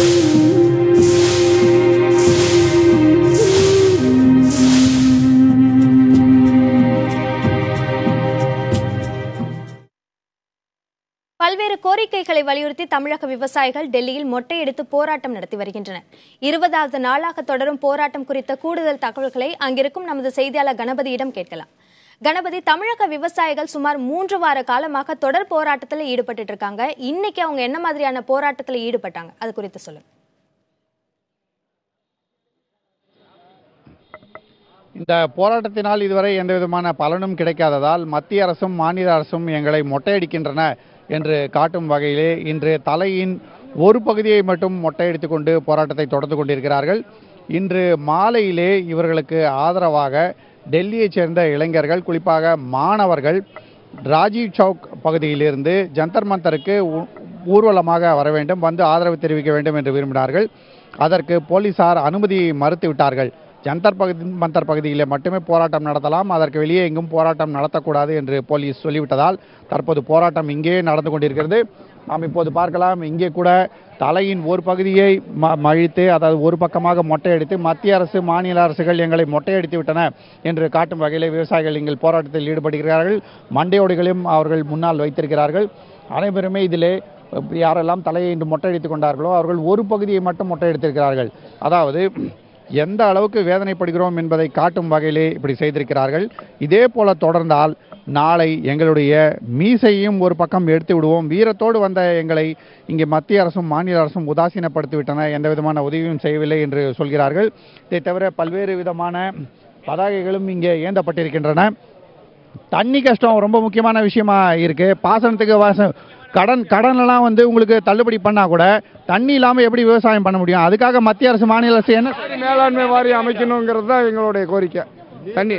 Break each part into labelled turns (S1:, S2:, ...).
S1: பல்வேறு கோரிக்கைகளை வலியுறுத்தி தமிழக விவசாயிகள் டெல்லியில் மொட்டையடித்து போராட்டம் நடத்தி வருகின்றனர். 20வது நாளாக தொடரும் போராட்டம் குறித்த கூடுதல் தகவல்களை அங்கிருக்கும் நமது செய்தியாளர் கணபதியிடம் கேட்கலாம். கணபதி, தமிழக விவசாயிகள் சுமார் 3 வார காலமாக தொடர் போராட்டத்தில் ஈடுபட்டு இருக்காங்க. இன்னைக்கு அவங்க என்ன மாதிரியான போராட்டத்தில் ஈடுபட்டாங்க, அது குறித்து சொல்லுங்க.
S2: இந்த போராட்டத்தினால் இதுவரை எந்தவிதமான பலனும் கிடைக்காததால் மத்திய அரசும் மாநில அரசும் எங்களை மொட்டையடிக்கின்றன என்று காட்டும் வகையிலே இன்று தலையின் ஒரு பகுதியை மட்டும் மொட்டையடித்துக் கொண்டு போராட்டத்தை தொடர்ந்து கொண்டிருக்கிறார்கள். இன்று மாலையிலே இவர்களுக்கு ஆதரவாக டெல்லியைச் சேர்ந்த இளைஞர்கள், குறிப்பாக மாணவர்கள் ராஜீவ் சவுக் பகுதியிலிருந்து ஜந்தர் மந்தருக்கு ஊர்வலமாக வர வேண்டும், வந்து ஆதரவு தெரிவிக்க வேண்டும் என்று விரும்பினார்கள். அதற்கு போலீசார் அனுமதி மறுத்துவிட்டார்கள். ஜந்தர் மந்தர் பகுதியில் மட்டுமே போராட்டம் நடத்தலாம், அதற்கு வெளியே எங்கும் போராட்டம் நடத்தக்கூடாது என்று போலீஸ் சொல்லிவிட்டதால் தற்போது போராட்டம் இங்கே நடந்து கொண்டிருக்கிறது. நாம் இப்போது பார்க்கலாம், இங்கே கூட தலையின் ஒரு பகுதியை மழித்து, அதாவது ஒரு பக்கமாக மொட்டையடித்து மத்திய அரசு மாநில அரசுகள் எங்களை மொட்டையடித்து விட்டன என்று காட்டும் வகையிலே விவசாயிகள் இங்கே போராட்டத்தில் ஈடுபடுகிறார்கள். மண்டையோடுகளையும் அவர்கள் முன்னால் வைத்திருக்கிறார்கள். அனைவருமே இதிலே யாரெல்லாம் தலையை இன்று மொட்டையடித்துக் கொண்டார்களோ அவர்கள் ஒரு பகுதியை மட்டும் மொட்டையடித்திருக்கிறார்கள். அதாவது எந்த அளவுக்கு வேதனைப்படுகிறோம் என்பதை காட்டும் வகையிலே இப்படி செய்திருக்கிறார்கள். இதே போல தொடர்ந்தால் நாளை எங்களுடைய மீசையும் ஒரு பக்கம் எடுத்து விடுவோம், வீரத்தோடு வந்த எங்களை இங்கே மத்திய அரசும் மாநில அரசும் உதாசீனப்படுத்திவிட்டன, எந்த விதமான உதவியும் செய்யவில்லை என்று சொல்கிறார்கள். இதை தவிர பல்வேறு விதமான பதாகைகளும் இங்கே ஏந்தப்பட்டிருக்கின்றன. தண்ணி கஷ்டம் ரொம்ப முக்கியமான விஷயமா இருக்கு. பாசனத்துக்கு கடன்லாம் உங்களுக்கு தள்ளுபடி பண்ணா கூட தண்ணி இல்லாமல் எப்படி விவசாயம் பண்ண முடியும்? அதுக்காக மத்திய அரசு மாநில அரசு என்ன
S3: மேலாண்மை வாரியம் அமைக்கணுங்கிறது தான் எங்களுடைய கோரிக்கை. தண்ணி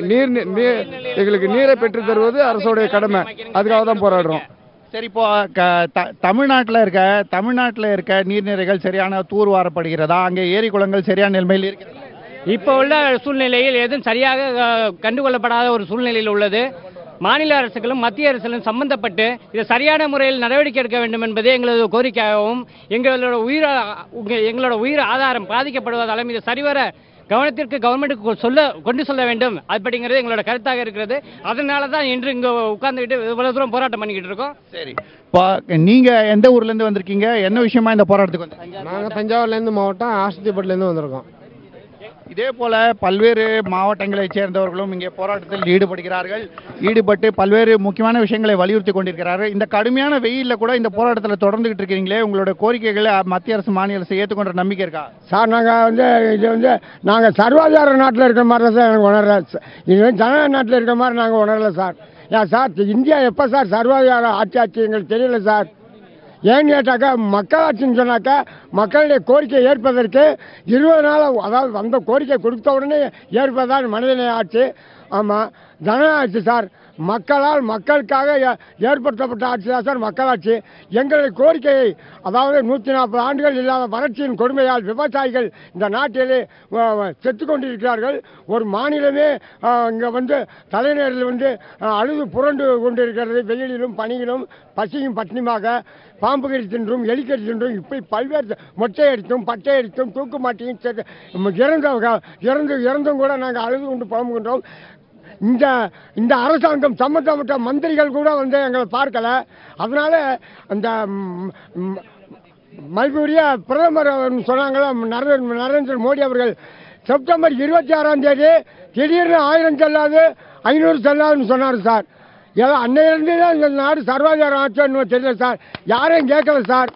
S3: எங்களுக்கு நீரை பெற்று தருவது அரசுடைய கடமை, அதுக்காக தான் போராடுறோம்.
S2: சரி, இப்போ தமிழ்நாட்டில் இருக்க நீர்நிலைகள் சரியான தூர்வாரப்படுகிறதா? அங்கே ஏரி குளங்கள் சரியான நிலைமையில் இருக்கிறதா?
S4: இப்போ உள்ள சூழ்நிலையில் எதுவும் சரியாக கண்டுகொள்ளப்படாத ஒரு சூழ்நிலையில் உள்ளது. மாநில அரசுகளும் மத்திய அரசுகளும் சம்பந்தப்பட்டு இதை சரியான முறையில் நடவடிக்கை எடுக்க வேண்டும் என்பதே எங்களது கோரிக்கையாகவும், எங்களோட உயிர் ஆதாரம் பாதிக்கப்படுவதாலும் இதை சரிவர கவனத்திற்கு கவர்மெண்ட்டுக்கு கொண்டு சொல்ல வேண்டும் அப்படிங்கிறது எங்களோட கருத்தாக இருக்கிறது. அதனால தான் இன்று இங்கே உட்கார்ந்துக்கிட்டு இவ்வளவு தூரம் போராட்டம் பண்ணிக்கிட்டு இருக்கோம்.
S2: சரி, நீங்க எந்த ஊர்ல இருந்து வந்திருக்கீங்க? என்ன விஷயமா இந்த போராட்டத்துக்கு வந்து?
S3: நாங்கள் தஞ்சாவூர்லேருந்து மாவட்டம் ஆஸ்திபட்டிலேருந்து வந்திருக்கோம்.
S2: இதே போல பல்வேறு மாவட்டங்களைச் சேர்ந்தவர்களும் இங்கே போராட்டத்தில் ஈடுபட்டு பல்வேறு முக்கியமான விஷயங்களை வலியுறுத்தி கொண்டிருக்கிறார்கள். இந்த கடுமையான வெயிலில் கூட இந்த போராட்டத்தில் தொடர்ந்துகிட்டு இருக்கீங்களே, உங்களோட கோரிக்கைகளை மத்திய அரசு மாநில அரசு ஏற்றுக்கொண்ட நம்பிக்கை இருக்கா?
S3: சார், நாங்கள் சர்வாதார நாட்டில் இருக்கிற மாதிரி தான் எனக்கு உணர்றேன். இது ஜனநாயக நாட்டில் இருக்கிற மாதிரி நாங்கள் உணரல சார். ஏன் சார், இந்தியா எப்போ சார் சர்வாதார ஆட்சி எங்களுக்கு தெரியல சார். ஏன்னு கேட்டாக்கா, மக்களாட்சின்னு சொன்னாக்கா மக்களுடைய கோரிக்கை ஏற்பதற்கு 20 நாள், அதாவது அந்த கோரிக்கை கொடுத்த உடனே ஏற்பதான் மனிதநேய ஆட்சி. ஆமாம், ஜனநாயக ஆட்சி சார். மக்களால் மக்களுக்காக ஏற்படுத்தப்பட்ட ஆட்சி தான் சார் மக்களாட்சி. எங்களுடைய கோரிக்கையை, அதாவது 140 ஆண்டுகள் இல்லாத வறட்சியின் கொடுமையால் விவசாயிகள் இந்த நாட்டிலே செத்து கொண்டிருக்கிறார்கள். ஒரு மாநிலமே இங்கே தலைநகரில் அழுது புரண்டு கொண்டிருக்கிறது. வெயிலிலும் பனியிலும் பசியும் பட்டினியுமாக பாம்புகறி தின்றும் எலிக்கறி தின்றும் இப்படி பல்வேறு மொட்டையடித்தும் பட்டையடித்தும் தூக்கு மாட்டியும் இறந்தும் கூட நாங்கள் அழுது கொண்டு புலம்புகின்றோம். இந்த அரசாங்கம் சம்பந்தப்பட்ட மந்திரிகள் கூட எங்களை பார்க்கல. அதனால அந்த மதிப்புரிய பிரதமர் சொன்னாங்களா நரேந்திர மோடி அவர்கள், செப்டம்பர் 26ஆம் தேதி திடீர்னு 1000 செல்லாது 500 செல்லாதுன்னு சொன்னார் சார். ஏதோ அன்னையிலிருந்து தான் இந்த நாடு சர்வாதார ஆட்சின்னு தெரியல சார். யாரையும் கேட்கல சார்.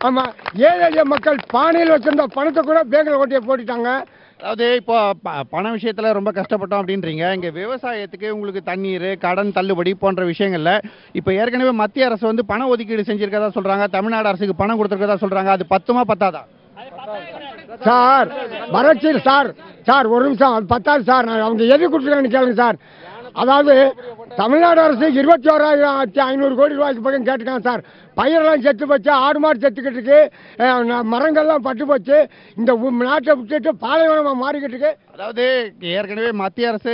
S3: ஆமாம், ஏழை எளிய மக்கள் பானையில் வச்சிருந்த பணத்தை கூட பேங்கில் ஓட்டியை போட்டுட்டாங்க.
S2: அதாவது இப்போ பண விஷயத்தில் ரொம்ப கஷ்டப்பட்டோம் அப்படின்றீங்க. இங்கே விவசாயத்துக்கு உங்களுக்கு தண்ணீர், கடன் தள்ளுபடி போன்ற விஷயங்கள்ல இப்போ ஏற்கனவே மத்திய அரசு பண ஒதுக்கீடு செஞ்சிருக்கதா சொல்றாங்க, தமிழ்நாடு அரசுக்கு பணம் கொடுத்துருக்கதா சொல்றாங்க. அது பத்துமா பத்தாதா
S3: சார்? வறட்சி சார் ஒரு நிமிஷம், அது பத்தாது சார். அவங்க எது கொடுத்துருக்காங்கன்னு கேளுங்க சார். அதாவது தமிழ்நாடு அரசு 21,500 கோடி ரூபாய்க்கு பக்கம் கேட்டுக்காங்க சார். பயிரெல்லாம் செத்து போச்சு, ஆடு மாடு செத்துக்கிட்டு இருக்கு, மரங்கள்லாம் பட்டு போச்சு. இந்த நாட்டை விட்டுட்டு பாலைவனமாக மாறிக்கிட்டு இருக்கு.
S2: அதாவது ஏற்கனவே மத்திய அரசு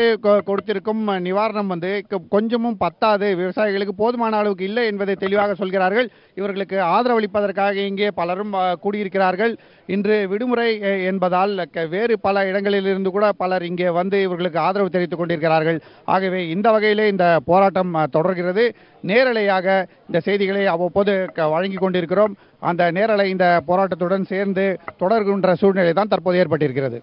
S2: கொடுத்திருக்கும் நிவாரணம் வந்து கொஞ்சமும் பத்தாது, விவசாயிகளுக்கு போதுமான அளவுக்கு இல்லை என்பதை தெளிவாக சொல்கிறார்கள். இவர்களுக்கு ஆதரவளிப்பதற்காக இங்கே பலரும் கூடியிருக்கிறார்கள். இன்று விடுமுறை என்பதால் வேறு பல இடங்களிலிருந்து கூட பலர் இங்கே வந்து இவர்களுக்கு ஆதரவு தெரிவித்துக் கொண்டிருக்கிறார்கள். ஆகவே இந்த வகையிலே இந்த போராட்டம் தொடர்கிறது. நேரலையாக இந்த செய்திகளை அவ்வப்போது வழங்கி கொண்டிருக்கிறோம். அந்த நேரலை இந்த போராட்டத்துடன் சேர்ந்து தொடர்கின்ற சூழ்நிலை தான் தற்போது ஏற்பட்டிருக்கிறது.